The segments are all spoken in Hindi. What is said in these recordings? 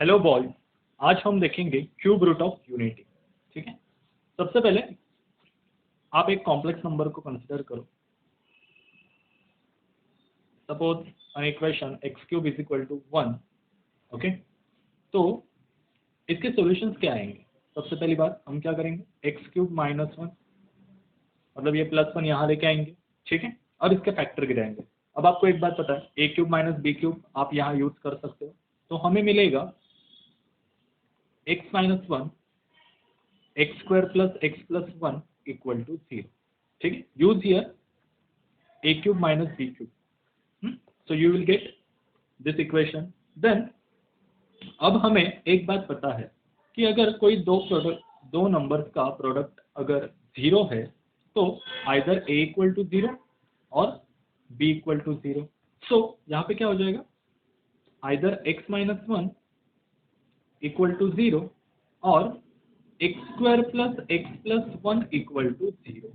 हेलो बॉयज, आज हम देखेंगे क्यूब रूट ऑफ यूनिटी। ठीक है, सबसे पहले आप एक कॉम्प्लेक्स नंबर को कंसिडर करो। Suppose an equation x cube is equal to 1। Okay, तो इसके सॉल्यूशंस क्या आएंगे? सबसे पहली बात हम क्या करेंगे, एक्स क्यूब माइनस 1, मतलब ये प्लस 1 यहाँ लेके आएंगे। ठीक है, और इसके फैक्टर गिराएंगे। अब आपको एक बात पता है, ए क्यूब माइनस बी क्यूब आप यहाँ यूज कर सकते हो, तो हमें मिलेगा x minus 1 x square plus 1 equal to 0। ठीक है, use here a cube minus b cube, so you will get this equation। then अब हमें एक बात पता है कि अगर कोई दो नंबर्स का प्रोडक्ट अगर 0 है तो आइदर a इक्वल टू 0 और b इक्वल टू 0। सो यहाँ पे क्या हो जाएगा, either x minus 1 equal to 0 और x square plus 1 equal to 0।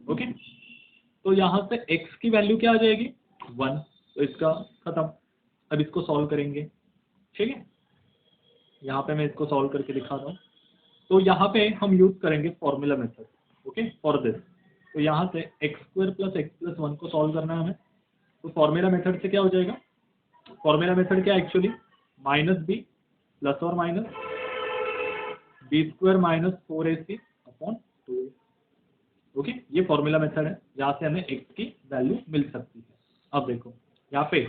Okay, तो यहाँ से x की वैल्यू क्या आ जाएगी, 1, तो इसका खत्म। अब इसको सॉल्व करेंगे। ठीक है, यहाँ पे मैं इसको सॉल्व करके दिखा रहा हूँ। तो यहाँ पे हम यूज करेंगे formula method. Okay, for this तो यहाँ से एक्स स्क्वायर प्लस 1 को सॉल्व करना है हमें। तो फॉर्मूला मेथड से क्या हो जाएगा, फॉर्मूला मेथड क्या एक्चुअली माइनस बी प्लस और minus b square minus 4ac upon 2a। Okay, ये फॉर्मूला मेथड है जहाँ से हमें x की वैल्यू मिल सकती है। अब देखो यहाँ पे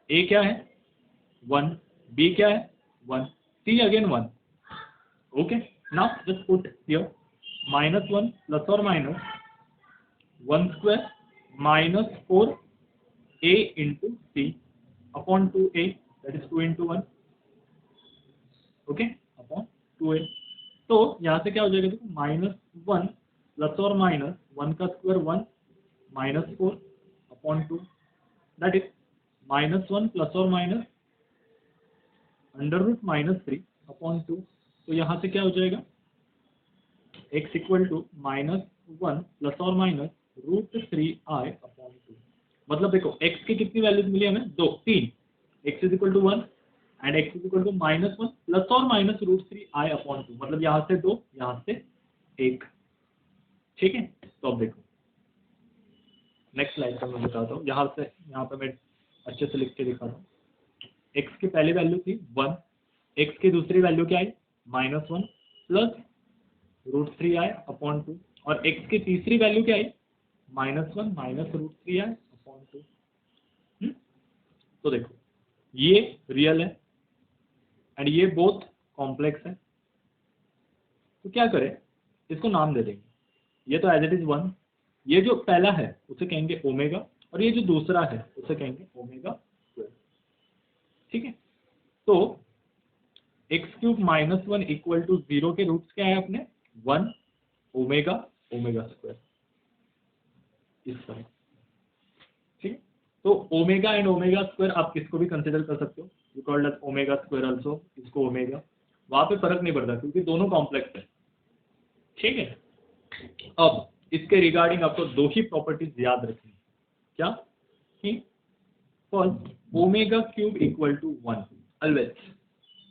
a क्या है 1, b क्या है 1, c again 1। Okay, now just put here minus 1 plus और minus 1 square minus 4a into c upon 2a, that is 2 into 1। Okay, upon 2a। तो यहाँ से क्या हो जाएगा, देखो माइनस 1 प्लस और माइनस 1 का square 1 minus 4 upon 2, that is minus 1 plus और minus under root minus 3 upon 2। तो यहाँ से क्या हो जाएगा, x equal to minus 1 plus और माइनस रूट 3i अपॉन 2। मतलब देखो x की कितनी वैल्यूज मिली हमें, 3। x is equal to 1 and x is equal to minus 1 plus और माइनस रूट 3i अपॉन 2, मतलब यहाँ से 2 यहाँ से 1। ठीक है, तो अब देखो नेक्स्ट स्लाइड पर मैं बताता हूँ। यहाँ पे मैं अच्छे से लिख के दिखाता हूँ। x की पहली वैल्यू थी 1, x की दूसरी वैल्यू क्या आई minus 1 plus root 3i upon 2, और x की तीसरी वैल्यू क्या आई minus 1 minus root 3i upon 2। तो देखो ये रियल है एंड ये बोथ कॉम्प्लेक्स है। तो क्या करें, इसको नाम दे देंगे। ये तो एज इट इज 1, ये जो पहला है उसे कहेंगे ओमेगा, और ये जो दूसरा है उसे कहेंगे ओमेगा स्क्वायर। ठीक है, तो x cube minus 1 equal to 0 के रूट्स क्या है अपने 1 ओमेगा ओमेगा स्क्वायर, इस तरह। ठीक है, तो ओमेगा एंड ओमेगा स्क्वायर आप किसको भी कंसिडर कर सकते हो, you called as omega square also, इसको ओमेगा, वहां पे फर्क नहीं पड़ता क्योंकि दोनों कॉम्प्लेक्स है। ठीक है, अब इसके रिगार्डिंग आपको दो ही प्रॉपर्टीज याद रखनी है। क्या कि first omega cube equal to 1 always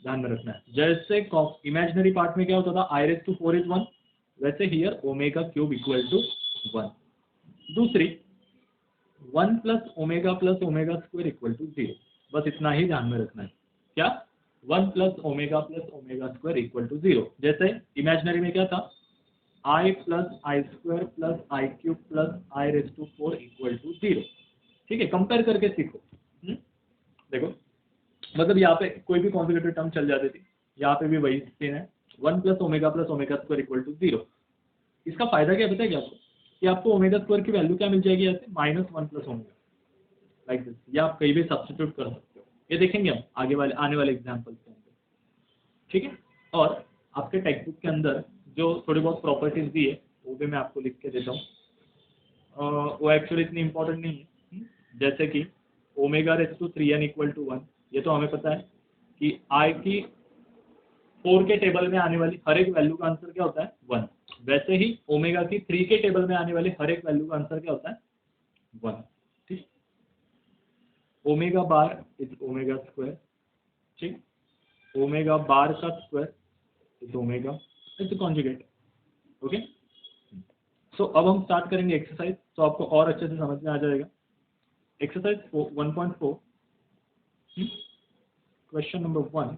ध्यान में रखना है। जैसे इमेजिनरी पार्ट में क्या होता था i raised to 4 is 1, वैसे here omega cube equal to 1। दूसरी 1 plus omega square equal to 0, बस इतना ही ध्यान में रखना है। क्या 1 plus omega square equal to 0। जैसे इमेजिनरी में क्या था i plus i square plus i cube plus i raised to 4 equal to 0। ठीक है, कंपेयर करके सीखो। देखो मतलब यहाँ पे कोई भी कॉन्जुगेटिव टर्म चल जाती थी, यहाँ पे भी वही सीन है, 1 plus omega square equal to 0। इसका फायदा क्या बताएगा आपको कि आपको ओमेगा स्क्वायर की वैल्यू क्या मिल जाएगी, यहाँ से minus 1 plus omega, like this. या आप कहीं भी सब्स्टिट्यूट कर सकते हो, ये देखेंगे हम आने वाले एग्जाम्पल्स के अंदर। ठीक है, और आपके टेक्स्ट बुक के अंदर जो थोड़ी बहुत प्रॉपर्टीज दी है वो भी मैं आपको लिख के देता हूँ। वो एक्चुअली इतनी इंपॉर्टेंट नहीं है। जैसे कि omega raise to 3n equal to 1, ये तो हमें पता है कि i की 4 के टेबल में आने वाली हर एक वैल्यू का आंसर क्या होता है 1। वैसे ही ओमेगा की 3 के टेबल में आने वाली हर एक वैल्यू का आंसर क्या होता है 1। ठीक, omega bar is omega square. ठीक, ओमेगा बार का square is omega is conjugate. Okay, so अब हम स्टार्ट करेंगे एक्सरसाइज, तो आपको और अच्छे से समझ में आ जाएगा। Exercise 1.4 question number 1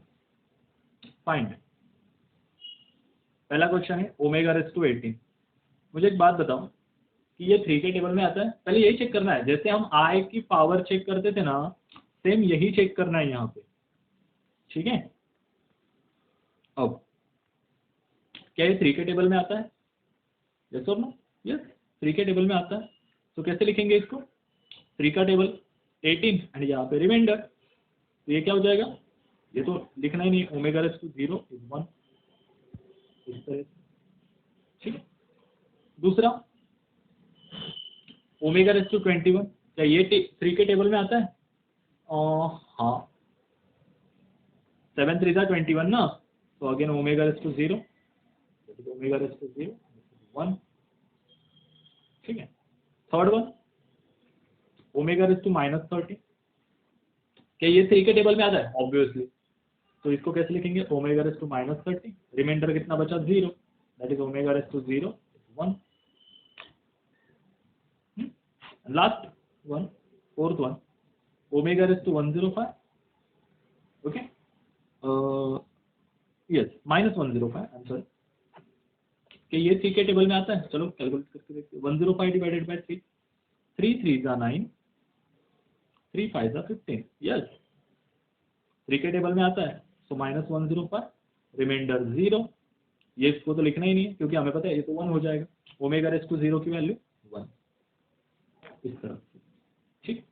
find. पहला क्वेश्चन है ओमेगा रेस टू 18। मुझे एक बात बताओ कि ये 3 के टेबल में आता है, पहले यही चेक करना है, जैसे हम आई की पावर चेक करते थे ना, सेम यही चेक करना है यहाँ पे, ठीक है। अब क्या ये 3 के टेबल में आता है? यस और नो? यस, 3 के टेबल में आता है। तो कैसे लिखेंगे इसको? 3 का टेबल 18 एंड यहाँ पे रिमाइंडर, तो ये क्या हो जाएगा? ये तो लिखना ही नहीं, ओमेगा रेस टू 0 इज 1, इस तरह से, ठीक है। दूसरा ओमेगा रेस टू 21, क्या ये 3 के टेबल में आता है? हाँ, 7 3 जा 21 ना, तो again omega raise to 0, omega raise to 0 1, ठीक है। Third one omega raise to -30, क्या ये 3 के टेबल में आता है? ऑब्वियसली, तो इसको कैसे लिखेंगे? ओमेगा रेस टू -30, रिमाइंडर कितना बचा? 0, that is omega raise to 0 1। Last one, fourth one, omega raise to 105, okay, yes -105, I am sorry, कि ये 3 के टेबल में आता है? चलो कैलकुलेट करके देखते हैं। 105 डिवाइडेड बाय 3, 3 3 जा 9, 3 5 जा 15, यस 3 के टेबल में आता है, सो -105, रिमाइंडर 0। ये इसको तो लिखना ही नहीं है क्योंकि हमें पता है ये तो 1 हो जाएगा, ओमेगा रेस टू 0 की वैल्यू 1, इस तरह से, ठीक।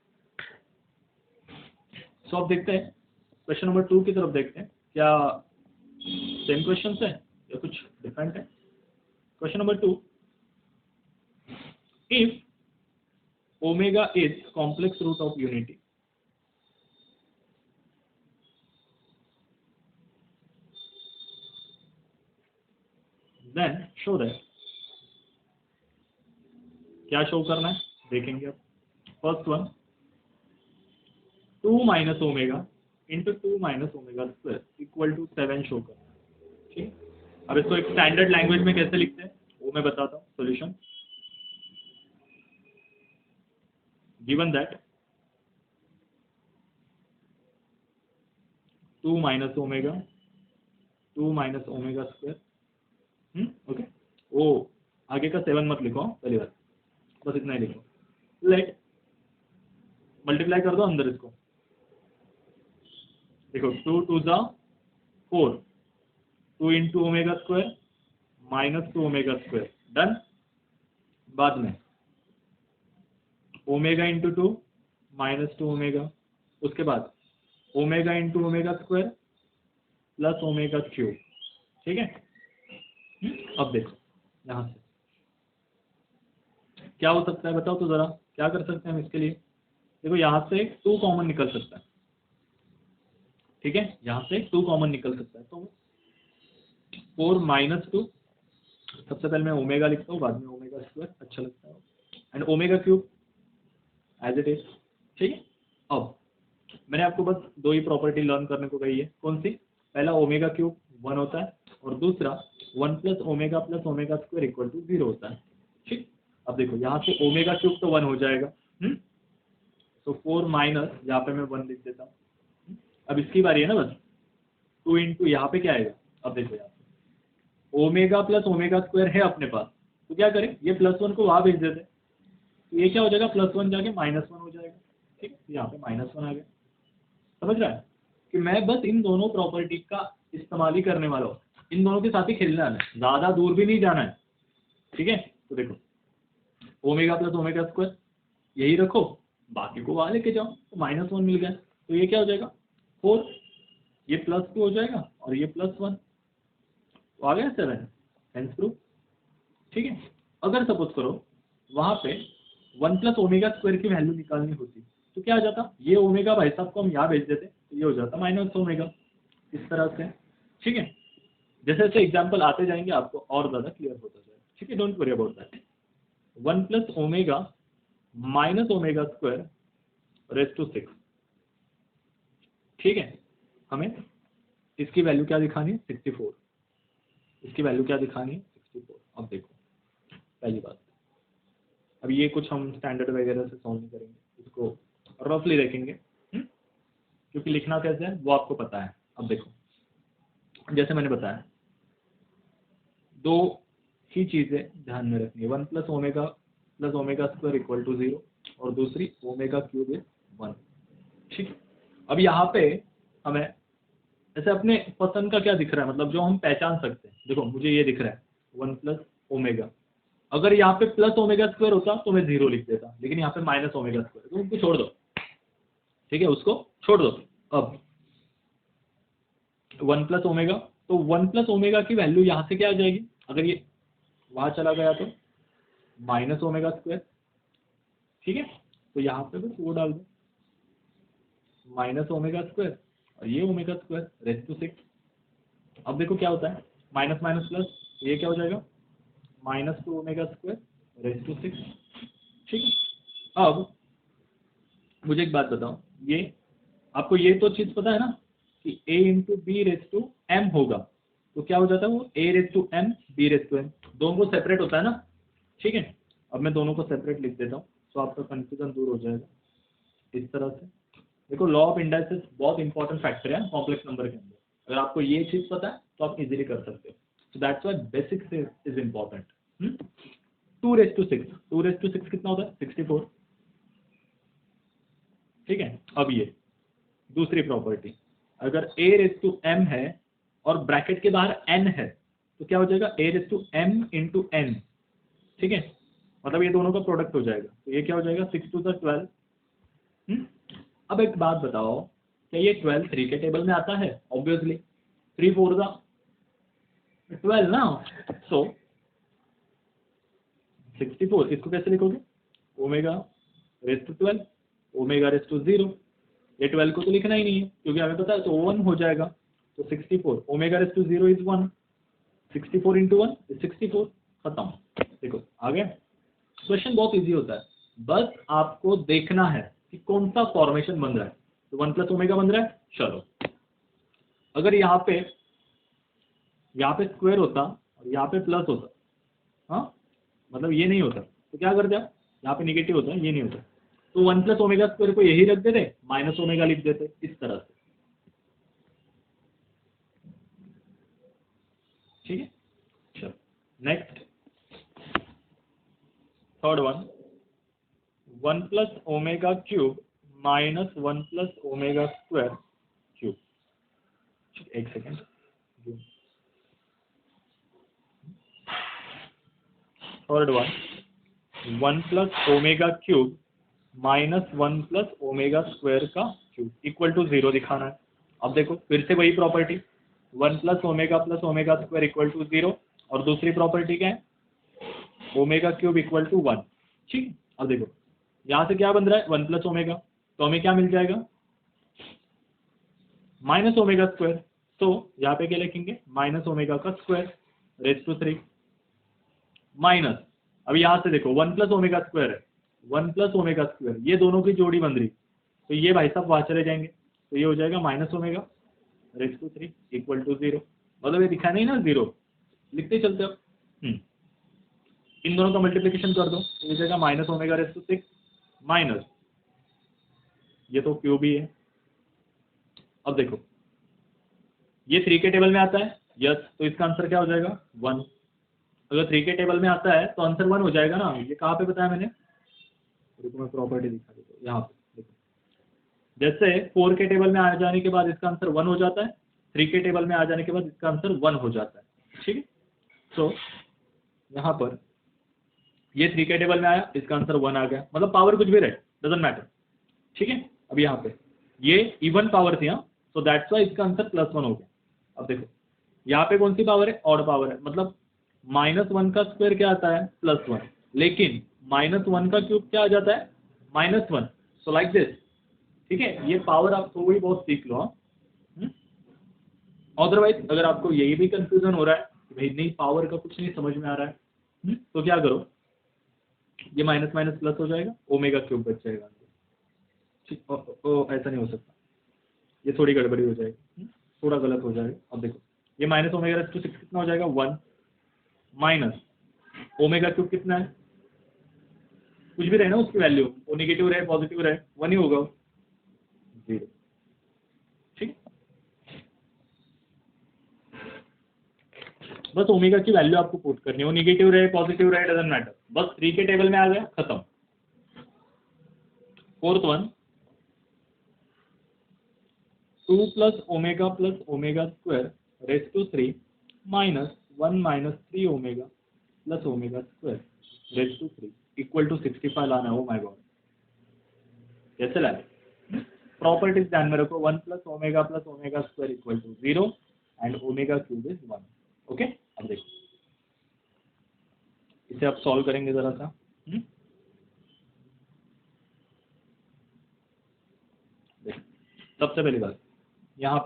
सो अब देखते हैं क्वेश्चन नंबर 2 की तरफ देखते हैं, क्या सेम क्वेश्चन है या कुछ डिफरेंट है। Question number 2, if omega is complex root of unity, then show that, क्या शो करना है देखेंगे अब। First one 2 minus omega into 2 minus omega square equal to 7 show करना है, ठीक। अब इसको एक स्टैंडर्ड लैंग्वेज में कैसे लिखते हैं वो मैं बताता हूँ। Solution, given that 2 minus omega square, okay, वो आगे का 7 मत लिखो पहली बार, बस इतना ही लिखो। लेट मल्टीप्लाई कर दो अंदर इसको, देखो 2 2 जा 4, 2 into omega square -2 omega square, done. बाद में ओमेगा इंटू 2 -2 ओमेगा, उसके बाद omega into omega square plus omega cube, ठीक है। अब देखो यहां से क्या हो सकता है बताओ तो जरा, क्या कर सकते हैं हम इसके लिए? देखो यहां से 2 कॉमन निकल सकता है, ठीक है, यहां से 2 कॉमन निकल सकता है, तो 4 -2, सबसे पहले मैं ओमेगा लिखता हूँ, बाद में ओमेगा स्क्वायर, अच्छा लगता है, and omega cube as it is, ठीक है। अब मैंने आपको बस 2 ही प्रॉपर्टी लर्न करने को कही है, कौन सी? पहला ओमेगा क्यूब 1 होता है और दूसरा 1 plus omega square equal to 0 होता है, ठीक। अब देखो यहाँ से ओमेगा क्यूब तो 1 हो जाएगा, तो 4 माइनस, यहाँ पे मैं 1 लिख देता हूँ। अब इसकी बारी है ना, बस 2 इंटू यहाँ पे क्या आएगा? अब देखो यहाँ पे ओमेगा प्लस ओमेगा स्क्वायर है अपने पास, तो क्या करें, ये +1 को वहाँ भेज देते, तो ये क्या हो जाएगा? +1 जाके -1 हो जाएगा, ठीक, यहाँ पे -1 आ गया। समझ रहा है कि मैं बस इन दोनों प्रॉपर्टी का इस्तेमाल ही करने वाला हूँ, इन दोनों के साथ ही खेलना है, ज्यादा दूर भी नहीं जाना है, ठीक है। तो देखो ओमेगा प्लस ओमेगा स्क्वायर यही रखो, बाकी को वहां लेके जाओ, तो -1 मिल गया, तो ये क्या हो जाएगा? 4, ये +2 हो जाएगा और ये +1, तो आ गया 7, हेंस प्रूफ, ठीक है। अगर सपोज करो वहां पे 1 प्लस ओमेगा स्क्वायर की वैल्यू निकालनी होती तो क्या आ जाता? ये ओमेगा भाई साहब को हम यहाँ भेज देते, तो ये हो जाता -ओमेगा, इस तरह से, ठीक है। जैसे जैसे एग्जाम्पल आते जाएंगे आपको और ज्यादा क्लियर होता जाएगा, ठीक है, don't worry about that. 1 plus omega minus omega square raise to 6, ठीक है, हमें इसकी वैल्यू क्या दिखानी है 64, इसकी वैल्यू क्या दिखानी है 64। अब देखो पहली बात, अब ये कुछ हम स्टैंडर्ड वगैरह से सॉल्व नहीं करेंगे, इसको रफली देखेंगे क्योंकि लिखना कैसे है वो आपको पता है। अब देखो जैसे मैंने बताया, दो ही चीजें ध्यान में रखनी है, 1 + ω+ω² इक्वल टू 0 और दूसरी ω³ इज 1। ठीक, अब यहाँ पे हमें ऐसे अपने पसंद का क्या दिख रहा है, मतलब जो हम पहचान सकते हैं। देखो मुझे ये दिख रहा है 1 + ω, अगर यहाँ पे +ω² होता तो मैं 0 लिख देता, लेकिन यहाँ पे -ω², तो उनको छोड़ दो, ठीक है, उसको छोड़ दो। अब 1 + ω, तो 1 + ω की वैल्यू यहाँ से क्या आ जाएगी, अगर ये वहां चला गया तो -ω², ठीक है, तो यहाँ पे बस वो डाल दो -ω² और ये ω²⁶। अब देखो क्या होता है, माइनस माइनस प्लस, ये क्या हो जाएगा -2ω²⁶। ठीक है, अब मुझे एक बात बताओ, ये आपको ये तो चीज पता है ना कि a × b⁻m होगा, तो क्या हो जाता है वो a⁻m b⁻m, दोनों को सेपरेट होता है ना। ठीक है, अब मैं दोनों को सेपरेट लिख देता हूँ तो आपका कंफ्यूजन दूर हो जाएगा इस तरह से। देखो लॉ ऑफ इंडाइसेस बहुत इंपॉर्टेंट फैक्टर है कॉम्प्लेक्स नंबर के अंदर, अगर आपको ये चीज पता है तो आप इजीली कर सकते हो। So that's why basics is important. 2⁶ कितना होता है 64। ठीक है, अब ये दूसरी प्रॉपर्टी, अगर a⁻m है और ब्रैकेट के बाहर n है तो क्या हो जाएगा a⁻m × n। ठीक है, मतलब ये दोनों का प्रोडक्ट हो जाएगा, तो ये क्या हो जाएगा 6 × 12। अब एक बात बताओ, क्या ये 12 3 के टेबल में आता है? ऑब्वियसली 3 4 12 ना, सो 64 इसको कैसे लिखोगे ω⁻12 ω⁻0, ये 12 को तो लिखना ही नहीं है क्योंकि हमें पता है तो 1 हो जाएगा, तो 64 ω⁻0 इज 1, 64 × 1 इज 64, खत्म। देखो आ गया, क्वेश्चन बहुत इजी होता है, बस आपको देखना है कि कौन सा फॉर्मेशन बन रहा है। तो 1 + ω बन रहा है, चलो अगर यहाँ पे स्क्वायर होता और यहाँ पे प्लस होता, हाँ मतलब ये नहीं होता तो क्या करते आप, यहाँ पे निगेटिव होता है, ये नहीं होता तो 1 + ω² को यही रख देते, -ω लिख देते इस तरह से। ठीक है, चलो नेक्स्ट थर्ड वन, 1 + ω³ -1 + ω²3। एक second, third one 1 + ω³ -1 + ω² equal to 0 दिखाना है। अब देखो फिर से वही प्रॉपर्टी, 1 + ω + ω² इक्वल टू 0 और दूसरी प्रॉपर्टी क्या है ω³ इक्वल टू 1। ठीक, अब देखो यहाँ से क्या बन रहा है 1 + ω, तो हमें क्या मिल जाएगा -ω², तो यहाँ पे क्या लिखेंगे -ω²⁵ माइनस, अब यहाँ से देखो 1 + ω² है, 1 + ω², ये दोनों की जोड़ी बन रही, तो ये भाई साहब वहां चले जाएंगे, तो ये हो जाएगा -ω⁵ इक्वल टू 0, मतलब ये दिखा नहीं ना 0, लिखते चलते हो। इन दोनों का मल्टीप्लिकेशन कर दो तो ये जाएगा -ω⁶ माइनस, ये तो क्यूब ही है। अब देखो ये 3 के टेबल में आता है, यस, तो इसका आंसर क्या हो जाएगा 1। अगर 3 के टेबल में आता है तो आंसर 1 हो जाएगा ना, ये कहाँ पे बताया मैंने, देखो मैं प्रॉपर्टी दिखा देता हूँ यहाँ पे। देखो जैसे 4 के टेबल में आ जाने के बाद इसका आंसर 1 हो जाता है, 3 के टेबल में आ जाने के बाद इसका आंसर 1 हो जाता है। ठीक है, तो यहाँ पर ये 3 के टेबल में आया, इसका आंसर 1 आ गया, मतलब पावर कुछ भी रहे डजंट मैटर। ठीक है, अब यहाँ पे ये इवन पावर थी, हाँ, तो दैट्स वाई इसका आंसर +1 हो गया। अब देखो यहाँ पे कौन सी पावर है, ऑड पावर है, मतलब -1 का स्क्वायर क्या आता है +1, लेकिन -1 का क्यूब क्या आ जाता है -1, सो लाइक दिस। ठीक है, ये पावर आप थोड़ी बहुत सीख लो। अदरवाइज अगर आपको यही भी कंफ्यूजन हो रहा है कि भाई नहीं पावर का कुछ नहीं समझ में आ रहा है, तो क्या करो, ये माइनस माइनस प्लस हो जाएगा, ω³ बच जाएगा। ठीक, ऐसा नहीं हो सकता, ये थोड़ी गड़बड़ी हो जाएगी। थोड़ा गलत हो जाएगा। अब देखो ये माइनस ओमेगा रेज़ टू 6 कितना हो जाएगा 1 माइनस ओमेगा क्यूब कितना है, कुछ भी रहे ना उसकी वैल्यू, वो नेगेटिव रहे पॉजिटिव रहे 1 ही होगा 0। ठीक, बस ओमेगा की वैल्यू आपको पुट करनी है, वो नेगेटिव रहे पॉजिटिव रहे डजंट मैटर, बस 3 के टेबल में आ गया खत्म। Fourth one 2 plus omega square raise to 3 minus 1 minus 3 omega plus omega square raise to 3 equal to 65 लाना है। ओ माय गॉड, कैसे लाए? प्रॉपर्टीज ध्यान में रखो, 1 plus omega square equal to 0 and omega cube is 1। Okay, अब देखो इसे आप सॉल्व करेंगे जरा सा। सबसे पहली बात यहाँ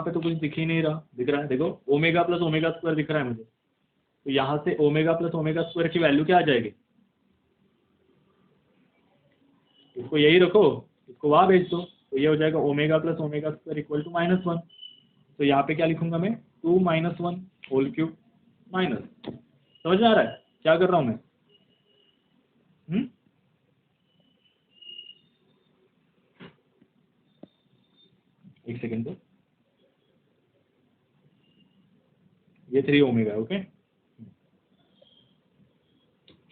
पे तो कुछ दिख ही नहीं रहा, दिख रहा है देखो ओमेगा प्लस ओमेगा स्क्वायर दिख रहा है मुझे, तो यहाँ से ओमेगा प्लस ओमेगा स्क्वायर की वैल्यू क्या आ जाएगी, इसको यही रखो, इसको वहाँ भेज दो, तो ये हो जाएगा omega plus omega square equal to -1। तो यहाँ पे क्या लिखूंगा मैं 2 माइनस 1 होल क्यूब माइनस, समझ में आ रहा है क्या कर रहा हूँ मैं? एक सेकेंड, तो ये 3 ओमेगा है। ओके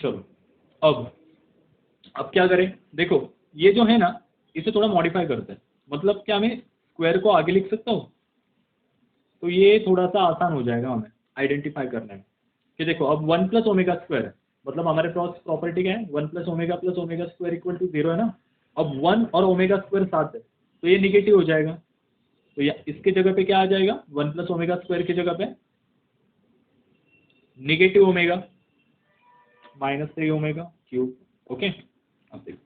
चलो अब क्या करें, देखो ये जो है ना इसे थोड़ा मॉडिफाई करते हैं, मतलब क्या मैं स्क्वायर को आगे लिख सकता हूँ, तो ये थोड़ा सा आसान हो जाएगा हमें आइडेंटिफाई करने में कि देखो अब 1 प्लस ओमेगा स्क्वायर है, मतलब हमारे पास प्रॉपर्टी क्या है 1 plus omega square equal to 0 है ना। अब 1 और ओमेगा स्क्वायर साथ है तो ये निगेटिव हो जाएगा, तो इसके जगह पे क्या आ जाएगा 1 प्लस ओमेगा स्क्वायर की जगह पे negative omega minus 3 omega cube. Okay, अब देखो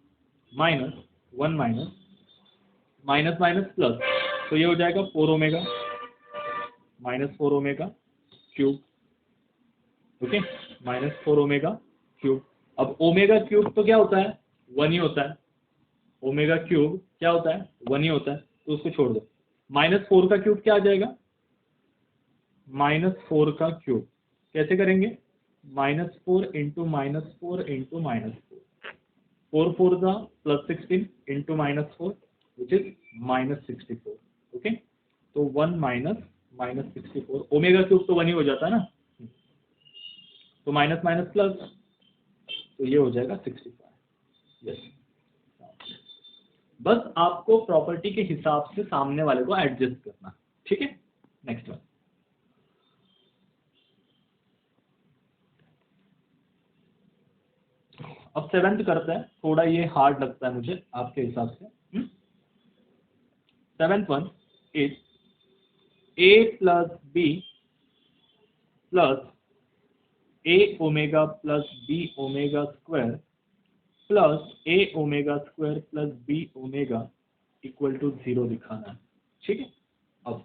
minus 1 minus minus minus plus, तो ये हो जाएगा 4 omega minus 4 omega cube. Okay, minus 4 omega cube. अब ओमेगा क्यूब तो क्या होता है 1 ही होता है, ओमेगा क्यूब क्या होता है 1 ही होता है, तो उसको छोड़ दो। -4 का क्यूब क्या आ जाएगा -4 का क्यूब, कैसे करेंगे -4 इंटू -4 इंटू -4, 4 4 का +16 इंटू -4 विच इज -64। ओके, तो 1 माइनस -64, ओमेगा क्यूब तो 1 ही हो जाता है ना, तो माइनस माइनस प्लस, तो ये हो जाएगा 65। यस, बस आपको प्रॉपर्टी के हिसाब से सामने वाले को एडजस्ट करना, ठीक है। नेक्स्ट वन, अब 7th करते हैं, थोड़ा ये हार्ड लगता है मुझे आपके हिसाब से। 7th one is a plus b plus a omega plus b omega square plus a omega square plus b omega equal to 0 दिखाना है, ठीक है। अब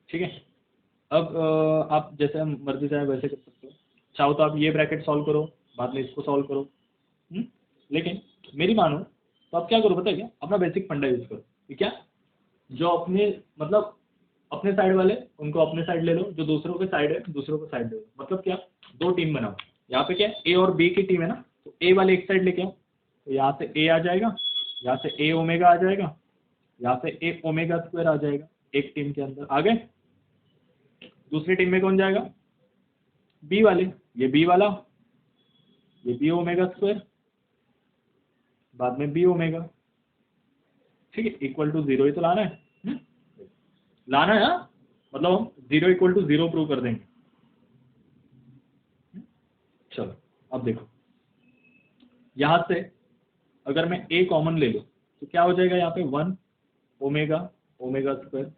ठीक है, अब आप जैसे मर्जी चाहे वैसे कर सकते हो, चाहो तो आप ये ब्रैकेट सॉल्व करो बाद में इसको सॉल्व करो, लेकिन मेरी मानो तो आप क्या करो पता है क्या, अपना बेसिक फंडा यूज करो, ठीक है। जो अपने मतलब अपने साइड वाले उनको अपने साइड ले लो, जो दूसरों के साइड है दूसरों को साइड ले लो, मतलब क्या दो टीम बनाओ, यहाँ पे क्या ए और बी की टीम है ना, तो ए वाले एक साइड लेके आओ, तो यहाँ से ए आ जाएगा, यहाँ से ए ओमेगा आ जाएगा, यहाँ से ए ओमेगा स्क्वायर आ जाएगा, एक टीम के अंदर आ गए। दूसरी टीम में कौन जाएगा बी वाले, ये बी वाला, ये बी ओमेगा स्क्वायर, बाद में बी ओमेगा, ठीक है, इक्वल टू 0 ही तो लाना है, लाना है, मतलब हम 0 इक्वल टू 0 प्रूव कर देंगे। चलो अब देखो यहां से अगर मैं a कॉमन ले लूं तो क्या हो जाएगा यहाँ पे 1 ओमेगा ओमेगा स्क्वायर,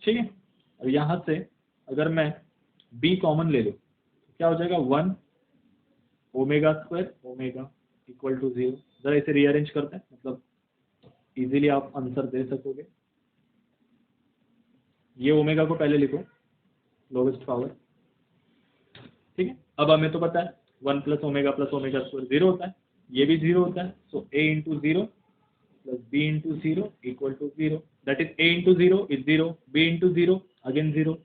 ठीक है। और यहां से अगर मैं b कॉमन ले लूं तो क्या हो जाएगा 1 omega square omega equal to 0। जरा इसे रीअरेंज करते हैं, मतलब इजीली आप आंसर दे सकोगे। ये ओमेगा को पहले लिखो लोवेस्ट पावर, ठीक है। अब हमें तो पता है 1 प्लस ओमेगा स्क्वायर 0 होता है, ये भी 0 होता है, तो a into 0 plus b into 0 equal to 0. That is a into 0 is 0, b into 0 again 0,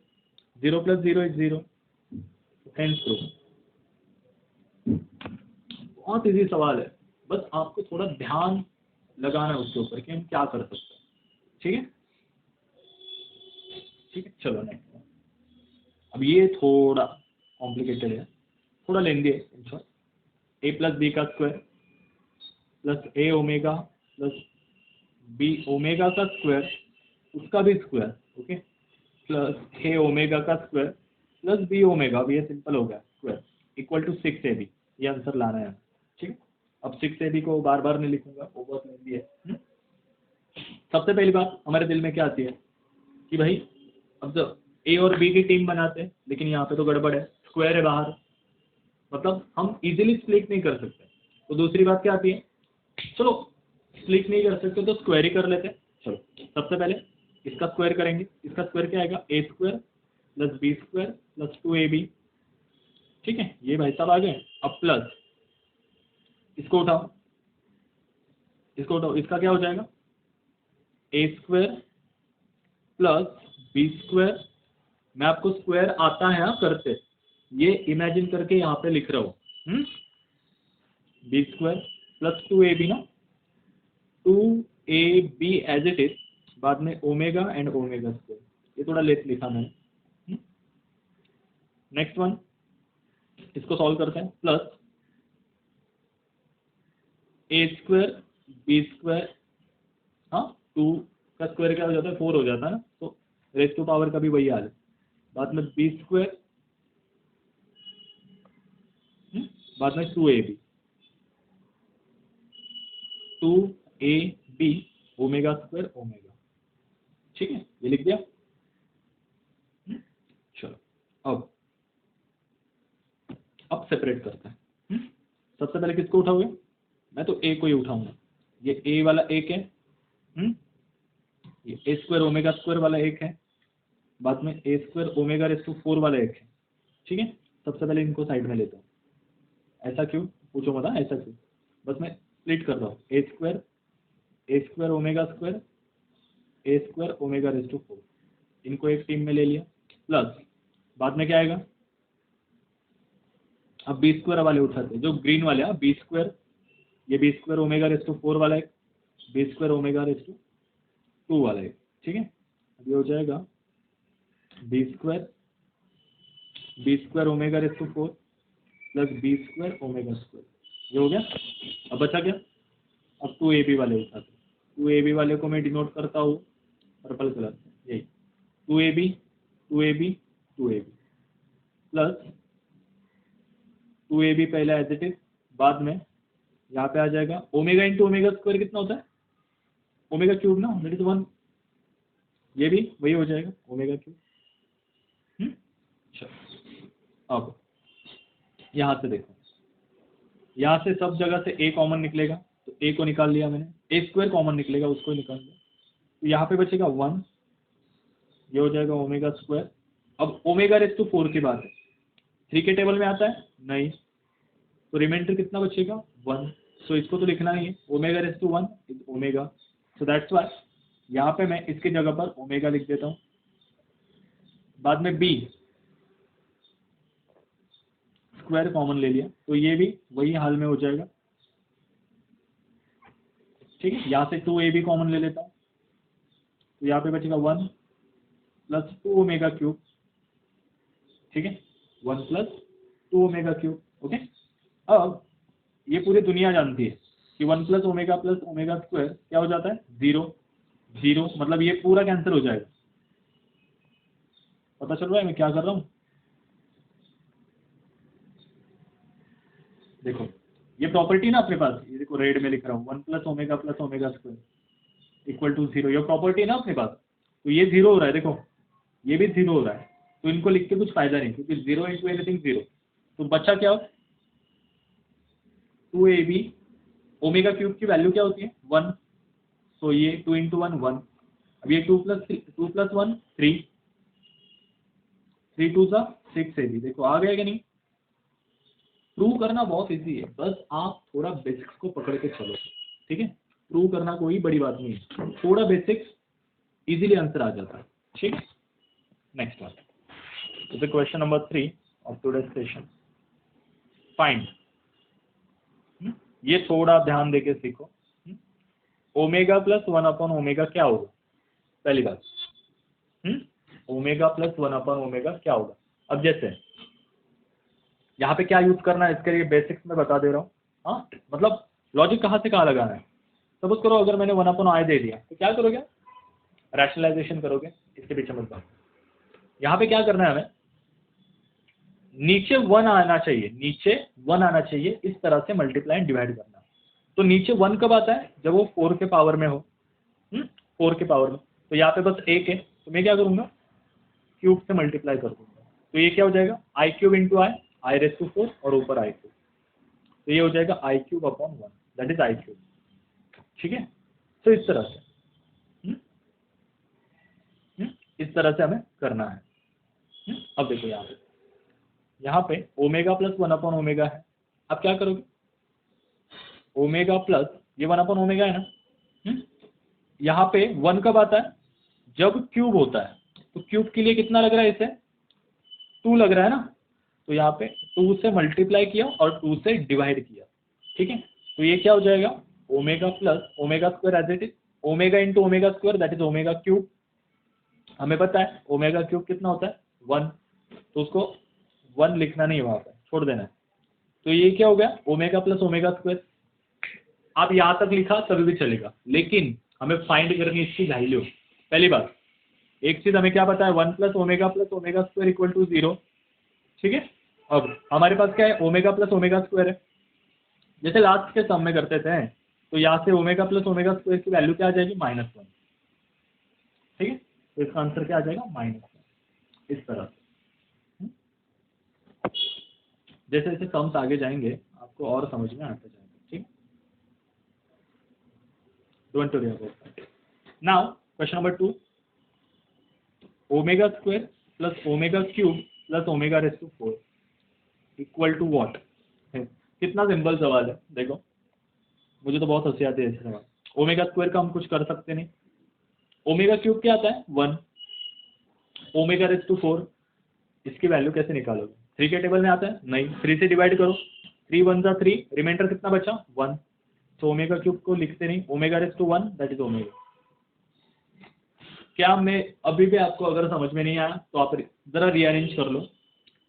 0 plus 0 is 0. Hence proof. बहुत इजी सवाल है, बस आपको थोड़ा ध्यान लगाना है उसके ऊपर कि हम क्या कर सकते हैं. ठीक है, ठीक है, चलो नेक्स्ट. अब ये थोड़ा कॉम्प्लिकेटेड है, थोड़ा लेंदी है. In short, a plus b का square plus a omega plus b omega का स्क्वायर उसका भी square, okay, plus a omega का स्क्वायर प्लस बी ओमेगा, भी ये सिंपल हो गया स्क्वायर, इक्वल टू 6ab. ये आंसर लाना है. ठीक है, अब 6ab को बार बार नहीं लिखूंगा, वो बहुत लेंदी है. सबसे पहली बात हमारे दिल में क्या आती है कि भाई अब तो ए और बी की टीम बनाते हैं, लेकिन यहाँ पे तो गड़बड़ है, स्क्वायर है बाहर, मतलब हम इजीली स्प्लिट नहीं कर सकते. तो दूसरी बात क्या आती है, चलो स्प्लिट नहीं कर सकते तो स्क्वायर ही कर लेते हैं. चलो सबसे पहले इसका स्क्वायर करेंगे. इसका स्क्वायर क्या आएगा, a square plus b square plus 2ab. ठीक है, ये भाई साहब आ गए. अब प्लस इसको उठाओ, इसको उठाओ, इसका क्या हो जाएगा, ए स्क्वायर प्लस बी स्क्वायर. मैं आपको स्क्वायर आता है करते, ये इमेजिन करके यहाँ पे लिख रहा हूँ. बी स्क्वायर प्लस 2ab ना, 2ab एज इट इज, बाद में ओमेगा एंड ओमेगा स्क्वायर. ये थोड़ा लेट लिखा मैंने. नेक्स्ट वन, इसको सॉल्व करते हैं. प्लस ए स्क्वायर बी स्क्वायर, हाँ 2 का स्क्वायर क्या हो जाता है, 4 हो जाता है ना, तो रेज टू पावर का भी वही हाल है. बाद में बी स्क्वायर, बाद में 2ab, 2ab omega square omega. ठीक है, ये लिख दिया. चलो अब सेपरेट करते हैं. सबसे पहले किसको उठाओगे, मैं तो ए को ही उठाऊंगा. ये ए वाला एक है, ये ए स्क्वायर ओमेगा स्क्वायर वाला एक है, बाद में ए स्क्वायर ओमेगा रेस टू 4 वाला एक है. ठीक है, सबसे पहले इनको साइड में लेता हूँ. ऐसा क्यों पूछो मत, ऐसा क्यों, बस मैं स्प्लिट कर रहा हूँ. A square omega square, a square omega raise to 4, इनको एक टीम में ले लिया. प्लस बाद में क्या आएगा, अब बी स्क्वायर वाले उठाते हैं, जो ग्रीन वाले, बी स्क्वायर, ये b square omega raise to 4 वाला एक, b square omega raise to 2 वाला एक. ठीक है, अब ये हो जाएगा b square omega raise to 4 plus b square omega square. ये हो गया. अब बचा क्या, अब 2ab वाले उठाते हैं. 2ab वाले को मैं डिनोट करता हूँ पर्पल कलर से, यही 2ab प्लस 2ab पहले एज इट इज, बाद में यहाँ पे आ जाएगा ओमेगा इंटू ओमेगा स्क्वायर. कितना होता है, ओमेगा क्यूब ना, दैट इज 1. ये भी वही हो जाएगा ओमेगा क्यूब. अब यहाँ से देखो, यहाँ से सब जगह से a कॉमन निकलेगा, तो a को निकाल लिया मैंने. ए स्क्वायर कॉमन निकलेगा, उसको निकाल लिया, तो यहाँ पे बचेगा 1. ये हो जाएगा ओमेगा स्क्वायर. अब ओमेगा रेस टू 4 की बात है, 3 के टेबल में आता है नहीं, तो रिमाइंडर कितना बचेगा 1. सो इसको तो लिखना ही है, omega raise to 1 is omega. So that's why यहाँ पे मैं इसकी जगह पर ओमेगा लिख देता हूँ. बाद में b स्क्वायर कॉमन ले लिया, तो ये भी वही हाल में हो जाएगा. ठीक है, यहाँ से 2ab कॉमन ले लेता हूँ, तो यहाँ पे बचेगा 1 प्लस 2 ओमेगा क्यूब. ठीक है, 1 प्लस 2 ओमेगा क्यूब. ओके, अब ये पूरी दुनिया जानती है कि 1 प्लस ओमेगा स्क्वायर क्या हो जाता है, 0, मतलब ये पूरा कैंसिल हो जाएगा. पता चल रहा है मैं क्या कर रहा हूँ. देखो ये प्रॉपर्टी ना अपने पास, ये देखो रेड में लिख रहा हूँ, 1 plus omega square equal to 0, ये प्रॉपर्टी ना अपने पास. तो ये 0 हो रहा है, देखो ये भी 0 हो रहा है, तो इनको लिख के कुछ फायदा नहीं, क्योंकि 0 इंटू एनीथिंग 0. तो बच्चा क्या, 2ab ओमेगा क्यूब की वैल्यू क्या होती है 1, तो ये 2 इंटू 1 1. अब ये 2 प्लस 1 3, 3 2 सा 6ab. देखो आ गया कि नहीं. प्रूव करना बहुत इजी है, बस आप थोड़ा बेसिक्स को पकड़ के चलो. ठीक है, प्रूव करना कोई बड़ी बात नहीं है, थोड़ा बेसिक्स इजीली आंसर आ जाता है। ठीक है, next one, question number 3 of today's session, find. ये थोड़ा ध्यान देके सीखो। ओमेगा प्लस 1 अपॉन ओमेगा क्या होगा, पहली बात। ओमेगा प्लस 1 अपॉन ओमेगा क्या होगा। अब जैसे यहाँ पे क्या यूज करना है, इसके लिए बेसिक्स में बता दे रहा हूँ। हाँ, मतलब लॉजिक कहाँ से कहाँ लगाना है। सपोज करो अगर मैंने 1 अपॉन आई दे दिया तो क्या करोगे, रैशनलाइजेशन करोगे, इसके पीछे मत जाओ। यहाँ पे क्या करना है हमें, नीचे 1 आना चाहिए, नीचे 1 आना चाहिए, इस तरह से मल्टीप्लाई एंड डिवाइड करना। तो नीचे 1 कब आता है, जब वो 4 के पावर में हो। 4 के पावर में, तो यहाँ पे बस 1 है, तो मैं क्या करूंगा, क्यूब से मल्टीप्लाई कर दूंगा। तो ये क्या हो जाएगा, i cube into i raise to 4 और ऊपर आई क्यूब, तो ये हो जाएगा i cube upon 1, that is i cube. ठीक है, तो इस तरह से इस तरह से हमें करना है। अब देखो यहाँ पे ओमेगा प्लस 1 अपॉन ओमेगा है। अब क्या करोगे, ओमेगा प्लस ये 1 अपॉन ओमेगा है ना, यहाँ पे 1 कब आता है, जब क्यूब होता है। तो क्यूब के लिए कितना लग रहा है, इसे 2 लग रहा है ना, तो यहाँ पे 2 से मल्टीप्लाई किया और 2 से डिवाइड किया। ठीक है, तो ये क्या हो जाएगा, omega plus omega square as it is, omega into omega square that is omega cube. हमें पता है ओमेगा क्यूब कितना होता है 1, तो उसको 1 लिखना नहीं है वहां पर, छोड़ देना है। तो ये क्या हो गया, ओमेगा प्लस ओमेगा स्क्वायर। आप यहाँ तक लिखा तभी भी चलेगा, लेकिन हमें फाइंड करनी इसकी वैल्यू। पहली बात, एक चीज हमें क्या पता है, 1 plus omega square equal to 0। ठीक है, अब हमारे पास क्या है, ओमेगा प्लस ओमेगा स्क्वायर है। जैसे लास्ट के सम में करते थे, तो यहाँ से ओमेगा प्लस ओमेगा स्क्वायर की वैल्यू क्या आ जाएगी, -1। ठीक है, तो इसका आंसर क्या आ जाएगा, -1, इस तरह से। जैसे जैसे सम्स आगे जाएंगे आपको और समझ में आते जाएंगे। ठीक, don't worry about that. Now question number 2, omega square plus omega cube plus omega raise to 4 equal to what. कितना सिंपल सवाल है, देखो मुझे तो बहुत हंसी आती है ऐसे सवाल। ओमेगा स्क्वायर का हम कुछ कर सकते नहीं, ओमेगा क्यूब क्या आता है 1, ओमेगा रेस टू 4, इसकी वैल्यू कैसे निकालोगे, 3 के टेबल में आता है नहीं, 3 से डिवाइड करो, 3 1 जा 3, रिमाइंडर कितना बचा 1, तो ओमेगा क्यूब को लिखते नहीं, omega raise to 1 that is omega. क्या मैं अभी भी आपको अगर समझ में नहीं आया तो आप जरा रीअरेंज कर लो,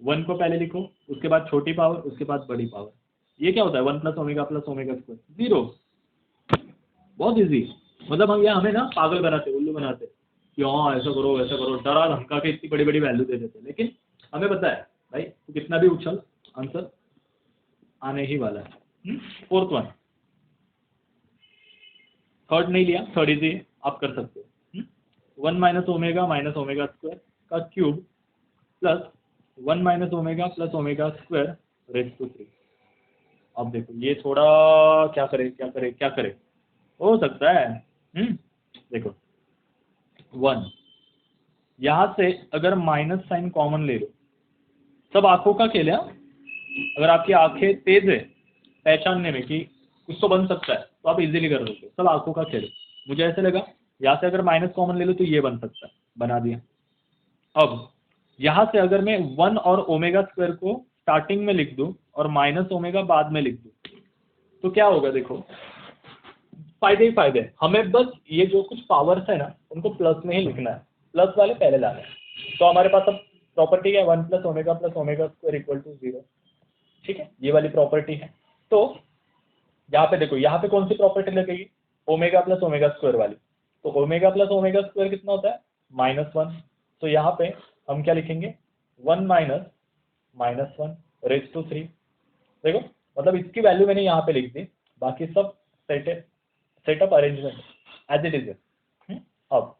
1 को पहले लिखो, उसके बाद छोटी पावर, उसके बाद बड़ी पावर। ये क्या होता है 1 प्लस ओमेगा स्क्वायर 0, बहुत इजी। मतलब हम हमें ना पागल बनाते, उल्लू बनाते कि हाँ ऐसा करो वैसा करो, डरा धमका के इतनी बड़ी बड़ी वैल्यू दे देते, लेकिन हमें पता है भाई तो कितना भी उछल आंसर आने ही वाला है। 4th वन, थर्ड नहीं लिया, थर्ड इजी आप कर सकते हो। 1 माइनस ओमेगा स्क्वायर का cube plus 1 minus omega plus omega square raise to 3। अब देखो ये थोड़ा क्या करे हो सकता है। देखो 1, यहाँ से अगर माइनस साइन कॉमन ले लो, सब आंखों का खेल है। अगर आपकी आंखें तेज है पहचानने में कि कुछ तो बन सकता है तो आप इजीली कर लोगे, सब आंखों का खेल। मुझे ऐसे लगा यहाँ से अगर माइनस कॉमन ले लो तो ये बन सकता है, बना दिया। अब यहाँ से अगर मैं 1 और ओमेगा स्क्वायर को स्टार्टिंग में लिख दूं और माइनस ओमेगा बाद में लिख दूं तो क्या होगा, देखो फायदे ही फायदे। हमें बस ये जो कुछ पावर्स है ना उनको प्लस में ही लिखना है, प्लस वाले पहले लाने हैं। तो हमारे पास अब प्रॉपर्टी है 1 plus omega square equal to 0। ठीक है, ये वाली प्रॉपर्टी है। तो यहाँ पे देखो, यहाँ पे कौन सी प्रॉपर्टी लगेगी, ओमेगा प्लस ओमेगा स्क्वायर वाली। तो ओमेगा प्लस ओमेगा स्क्वायर कितना होता है -1, तो यहाँ पे हम क्या लिखेंगे 1 माइनस 1 रेज टू 3। देखो मतलब इसकी वैल्यू मैंने यहाँ पे लिख दी, बाकी सब setup arrangement as it is. अब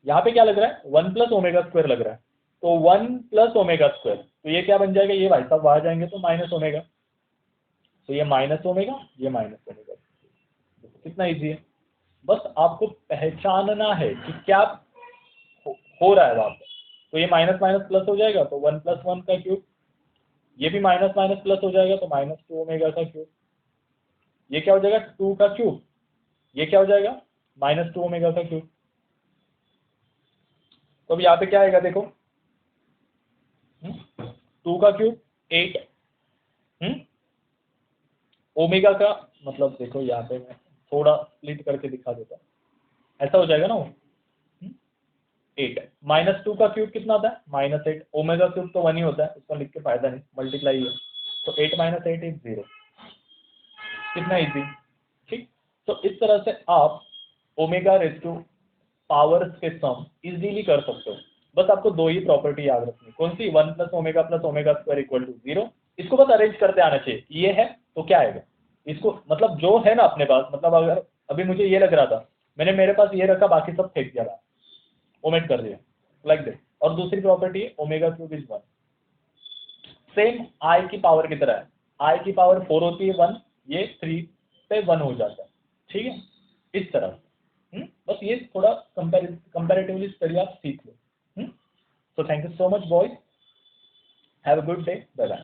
यहाँ पे क्या लग रहा है 1 प्लस ओमेगा स्क्वायर लग रहा है, तो 1 प्लस ओमेगा स्क्वायर, तो ये क्या बन जाएगा, ये भाई साहब वहां जाएंगे तो माइनस ओमेगा, तो ये माइनस ओमेगा, ये माइनस ओमेगा। कितना इजी है, बस आपको पहचानना है कि क्या हो रहा है वहां पर। तो ये माइनस माइनस प्लस हो जाएगा तो 1 प्लस 1 का क्यूब, ये भी माइनस माइनस प्लस हो जाएगा तो -2 ओमेगा का क्यूब, ये क्या हो जाएगा 2 का क्यूब ये क्या हो जाएगा, -2 ओमेगा का क्यूब। तो अब यहाँ पे क्या आएगा देखो, 2 का क्यूब 8, ओमेगा का मतलब देखो यहाँ पे मैं थोड़ा स्प्लिट करके दिखा देता हूँ, ऐसा हो जाएगा ना वो 8, -2 का क्यूब कितना होता है, -8, ओमेगा क्यूब तो 1 ही होता है, उसको लिख के फायदा नहीं, मल्टीप्लाई है, तो 8 - 8 इज 0, कितना इजी। ठीक, तो इस तरह से आप ओमेगा रेज़ टू पावर्स के सम इजीली कर सकते हो। बस आपको दो ही प्रॉपर्टी याद रखनी, कौन सी, 1 + ओमेगा + ओमेगा स्क्वायर = 0। इसको बस अरेंज करते आना चाहिए, ये है तो क्या आएगा, इसको मतलब जो है ना अपने पास, मतलब अगर अभी मुझे ये लग रहा था, मैंने मेरे पास ये रखा, बाकी सब फेंक दिया, ओमिट कर दिया, लाइक दिस। और दूसरी प्रॉपर्टी है ओमेगा क्यूब इज 1, सेम आई की पावर की तरह है, आई की पावर 4 होती है 1, ये 3 पे 1 हो जाता है, ठीक है, इस तरह। बस ये थोड़ा कंपैरेटिवली स्टडी आप सीख लो। So thank you so much boys, have a good day, bye bye.